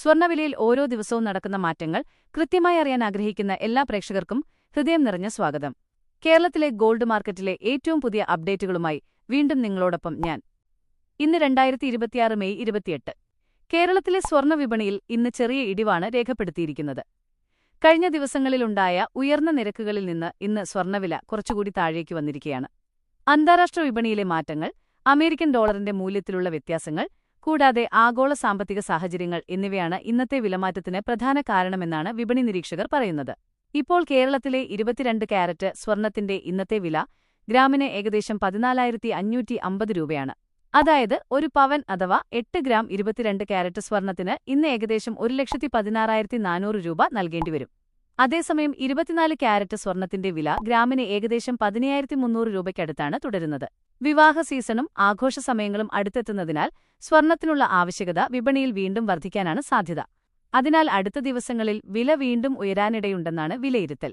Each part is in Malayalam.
സ്വർണ്ണവിലയിൽ ഓരോ ദിവസവും നടക്കുന്ന മാറ്റങ്ങൾ കൃത്യമായി അറിയാൻ ആഗ്രഹിക്കുന്ന എല്ലാ പ്രേക്ഷകർക്കും ഹൃദയം നിറഞ്ഞ സ്വാഗതം. കേരളത്തിലെ ഗോൾഡ് മാർക്കറ്റിലെ ഏറ്റവും പുതിയ അപ്ഡേറ്റുകളുമായി വീണ്ടും നിങ്ങളോടൊപ്പം ഞാൻ. ഇന്ന് 2026 മെയ് 28. കേരളത്തിലെ സ്വർണ്ണ വിപണിയിൽ ഇന്ന് ചെറിയ ഇടിവാണ് രേഖപ്പെടുത്തിയിരിക്കുന്നത്. കഴിഞ്ഞ ദിവസങ്ങളിലുണ്ടായ ഉയർന്ന നിരക്കുകളിൽ നിന്ന് ഇന്ന് സ്വർണ്ണവില കുറച്ചുകൂടി താഴേക്ക് വന്നിരിക്കുകയാണ്. അന്താരാഷ്ട്ര വിപണിയിലെ മാറ്റങ്ങൾ, അമേരിക്കൻ ഡോളറിന്റെ മൂല്യത്തിലുള്ള വ്യത്യാസങ്ങൾ, കൂടാതെ ആഗോള സാമ്പത്തിക സാഹചര്യങ്ങൾ എന്നിവയാണ് ഇന്നത്തെ വിലമാറ്റത്തിന് പ്രധാന കാരണമെന്നാണ് വിപണി നിരീക്ഷകർ പറയുന്നത്. ഇപ്പോൾ കേരളത്തിലെ 22 കാരറ്റ് സ്വർണ്ണത്തിന്റെ ഇന്നത്തെ വില ഗ്രാമിന് ഏകദേശം 14,550 രൂപയാണ്. അതായത് ഒരു പവൻ അഥവാ 8 ഗ്രാം 22 കാരറ്റ് സ്വർണ്ണത്തിന് ഇന്ന് ഏകദേശം 1,16,400 രൂപ നൽകേണ്ടിവരും. അതേസമയം 24 കാരറ്റ് സ്വർണ്ണത്തിന്റെ വില ഗ്രാമിന് ഏകദേശം 15,300 രൂപയ്ക്കടുത്താണ് തുടരുന്നത്. വിവാഹ സീസണും ആഘോഷ സമയങ്ങളും അടുത്തെത്തുന്നതിനാൽ സ്വർണ്ണത്തിനുള്ള ആവശ്യകത വിപണിയിൽ വീണ്ടും വർദ്ധിക്കാനാണ് സാധ്യത. അതിനാൽ അടുത്ത ദിവസങ്ങളിൽ വില വീണ്ടും ഉയരാനിടയുണ്ടെന്നാണ് വിലയിരുത്തൽ.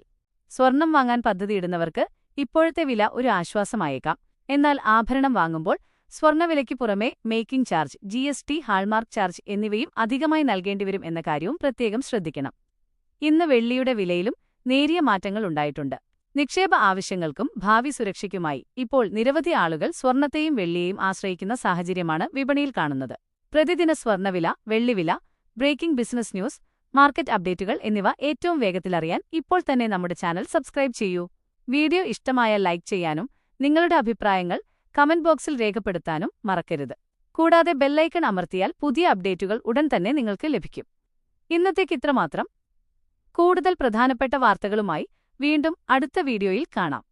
സ്വർണം വാങ്ങാൻ പദ്ധതിയിടുന്നവർക്ക് ഇപ്പോഴത്തെ വില ഒരു ആശ്വാസമായേക്കാം. എന്നാൽ ആഭരണം വാങ്ങുമ്പോൾ സ്വർണ്ണവിലയ്ക്ക് പുറമെ making charge, GST, hallmark charge എന്നിവയും അധികമായി നൽകേണ്ടിവരും എന്ന കാര്യവും പ്രത്യേകം ശ്രദ്ധിക്കണം. ഇന്ന് വെള്ളിയുടെ വിലയിലും നേരിയ മാറ്റങ്ങൾ ഉണ്ടായിട്ടുണ്ട്. നിക്ഷേപ ആവശ്യങ്ങൾക്കും ഭാവി സുരക്ഷയ്ക്കുമായി ഇപ്പോൾ നിരവധി ആളുകൾ സ്വർണ്ണത്തെയും വെള്ളിയെയും ആശ്രയിക്കുന്ന സാഹചര്യമാണ് വിപണിയിൽ കാണുന്നത്. പ്രതിദിന സ്വർണ്ണവില, വെള്ളിവില, ബ്രേക്കിംഗ് ബിസിനസ് ന്യൂസ്, മാർക്കറ്റ് അപ്ഡേറ്റുകൾ എന്നിവ ഏറ്റവും വേഗത്തിലറിയാൻ ഇപ്പോൾ തന്നെ നമ്മുടെ ചാനൽ സബ്സ്ക്രൈബ് ചെയ്യൂ. വീഡിയോ ഇഷ്ടമായാൽ ലൈക്ക് ചെയ്യാനും നിങ്ങളുടെ അഭിപ്രായങ്ങൾ കമന്റ് ബോക്സിൽ രേഖപ്പെടുത്താനും മറക്കരുത്. കൂടാതെ ബെല്ലൈക്കൺ അമർത്തിയാൽ പുതിയ അപ്ഡേറ്റുകൾ ഉടൻ തന്നെ നിങ്ങൾക്ക് ലഭിക്കും. ഇന്നത്തേക്ക് ഇത്രമാത്രം. കൂടുതൽ പ്രധാനപ്പെട്ട വാർത്തകളുമായി വീണ്ടും അടുത്ത വീഡിയോയിൽ കാണാം.